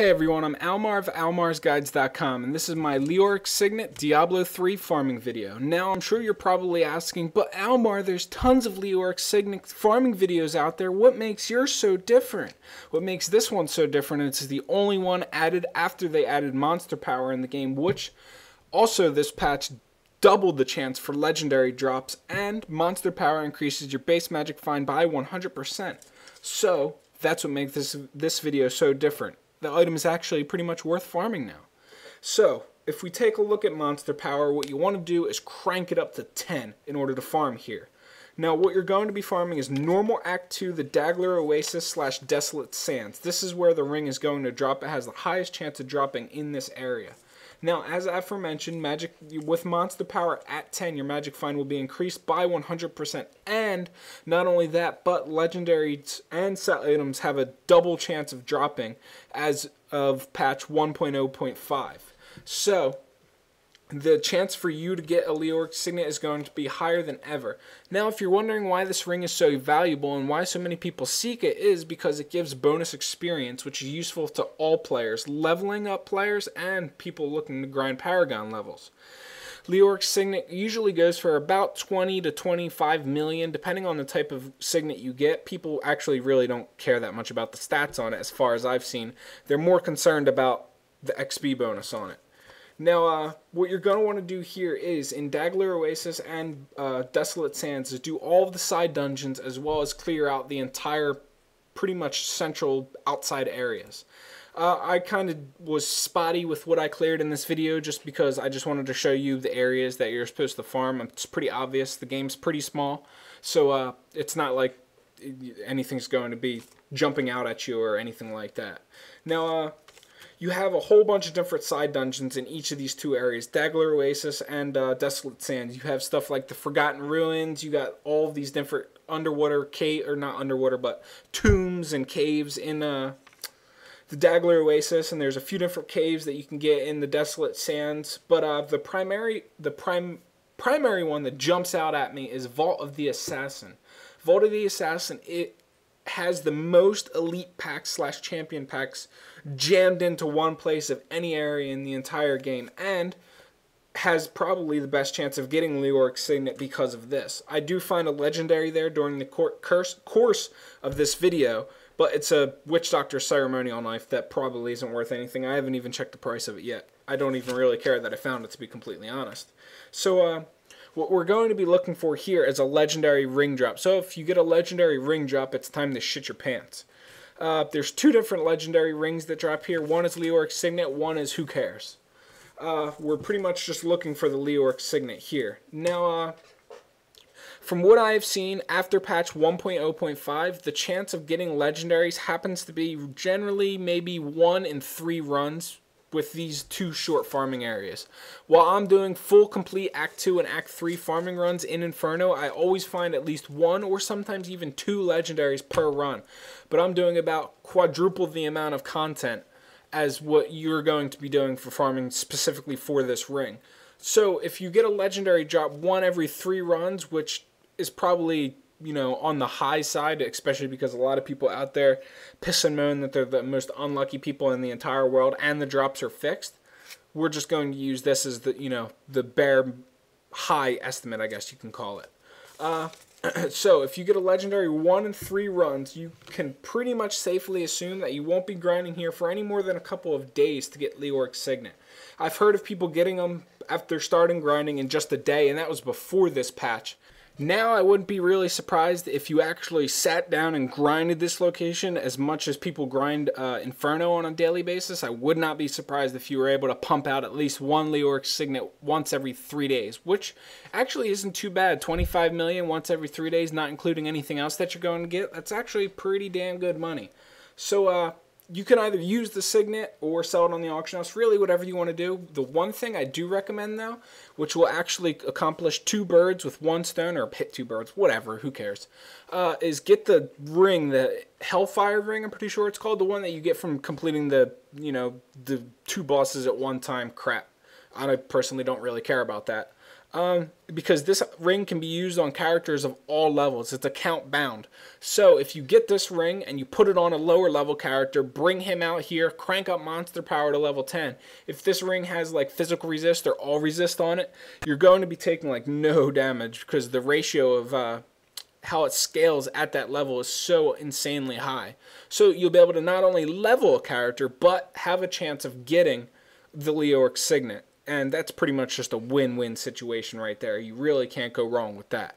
Hey everyone, I'm Almar of almarsguides.com, and this is my Leoric Signet Diablo 3 farming video. Now, I'm sure you're probably asking, but Almar, there's tons of Leoric Signet farming videos out there. What makes yours so different? What makes this one so different is it's the only one added after they added monster power in the game, which also this patch doubled the chance for legendary drops, and monster power increases your base magic find by 100%. So, that's what makes this video so different. The item is actually pretty much worth farming now. So, if we take a look at monster power, what you want to do is crank it up to 10 in order to farm here. Now, what you're going to be farming is normal Act 2, the Diablo Oasis / Desolate Sands. This is where the ring is going to drop. It has the highest chance of dropping in this area. Now, as aforementioned, with monster power at 10, your magic find will be increased by 100%. And not only that, but legendaries and set items have a double chance of dropping as of patch 1.0.5. So, the chance for you to get a Leoric Signet is going to be higher than ever. Now, if you're wondering why this ring is so valuable and why so many people seek it, is because it gives bonus experience, which is useful to all players, leveling up players and people looking to grind Paragon levels. Leoric Signet usually goes for about 20 to 25 million, depending on the type of Signet you get. People actually really don't care that much about the stats on it, as far as I've seen. They're more concerned about the XP bonus on it. Now, what you're going to want to do here is, in Diablo Oasis and Desolate Sands, is do all of the side dungeons as well as clear out the entire, pretty much central outside areas. I kind of was spotty with what I cleared in this video just because I just wanted to show you the areas that you're supposed to farm. It's pretty obvious. The game's pretty small, so it's not like anything's going to be jumping out at you or anything like that. Now, you have a whole bunch of different side dungeons in each of these two areas, Diablo Oasis and Desolate Sands. You have stuff like the Forgotten Ruins. You got all of these different underwater or not underwater, but tombs and caves in the Diablo Oasis, and there's a few different caves that you can get in the Desolate Sands. But the primary one that jumps out at me is Vault of the Assassin. Vault of the Assassin, it has the most elite packs / champion packs jammed into one place of any area in the entire game, and has probably the best chance of getting Leoric Signet because of this. I do find a legendary there during the course of this video, but it's a Witch Doctor ceremonial knife that probably isn't worth anything. I haven't even checked the price of it yet. I don't even really care that I found it, to be completely honest. So, what we're going to be looking for here is a legendary ring drop. So if you get a legendary ring drop, it's time to shit your pants. There's two different legendary rings that drop here. One is Leoric Signet, one is Who Cares. We're pretty much just looking for the Leoric Signet here. Now, from what I've seen, after patch 1.0.5, the chance of getting legendaries happens to be generally maybe 1 in 3 runs with these two short farming areas. While I'm doing full complete Act 2 and Act 3 farming runs in Inferno, I always find at least 1 or sometimes even 2 legendaries per run. But I'm doing about quadruple the amount of content as what you're going to be doing for farming specifically for this ring. So if you get a legendary drop 1 every 3 runs, which is probably, you know, on the high side, especially because a lot of people out there piss and moan that they're the most unlucky people in the entire world and the drops are fixed. We're just going to use this as the, you know, the bare high estimate, I guess you can call it. So if you get a legendary 1 in 3 runs, you can pretty much safely assume that you won't be grinding here for any more than a couple of days to get Leoric Signet. I've heard of people getting them after starting grinding in just a day, and that was before this patch. Now, I wouldn't be really surprised if you actually sat down and grinded this location as much as people grind Inferno on a daily basis. I would not be surprised if you were able to pump out at least 1 Leoric Signet once every 3 days, which actually isn't too bad. 25 million once every 3 days, not including anything else that you're going to get. That's actually pretty damn good money. So, you can either use the Signet or sell it on the auction house, really whatever you want to do. The one thing I do recommend, though, which will actually accomplish 2 birds with 1 stone, or hit 2 birds, whatever, who cares, is get the ring, the Hellfire ring, I'm pretty sure it's called, the one that you get from completing the, you know, the 2 bosses at one time crap. I personally don't really care about that. because this ring can be used on characters of all levels. It's account bound. So if you get this ring and you put it on a lower level character, bring him out here, crank up monster power to level 10. If this ring has like physical resist or all resist on it, you're going to be taking like no damage because the ratio of how it scales at that level is so insanely high. So you'll be able to not only level a character, but have a chance of getting the Leoric Signet. And that's pretty much just a win-win situation right there. You really can't go wrong with that.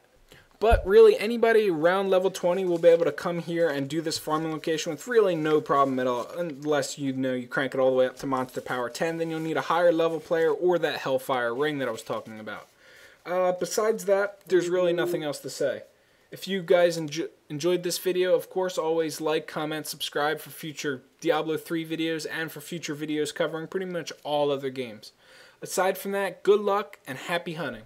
But really, anybody around level 20 will be able to come here and do this farming location with really no problem at all. Unless you crank it all the way up to monster power 10, then you'll need a higher level player or that Hellfire ring that I was talking about. Besides that, there's really nothing else to say. If you guys enjoyed this video, of course, always like, comment, subscribe for future Diablo 3 videos and for future videos covering pretty much all other games. Aside from that, good luck and happy hunting.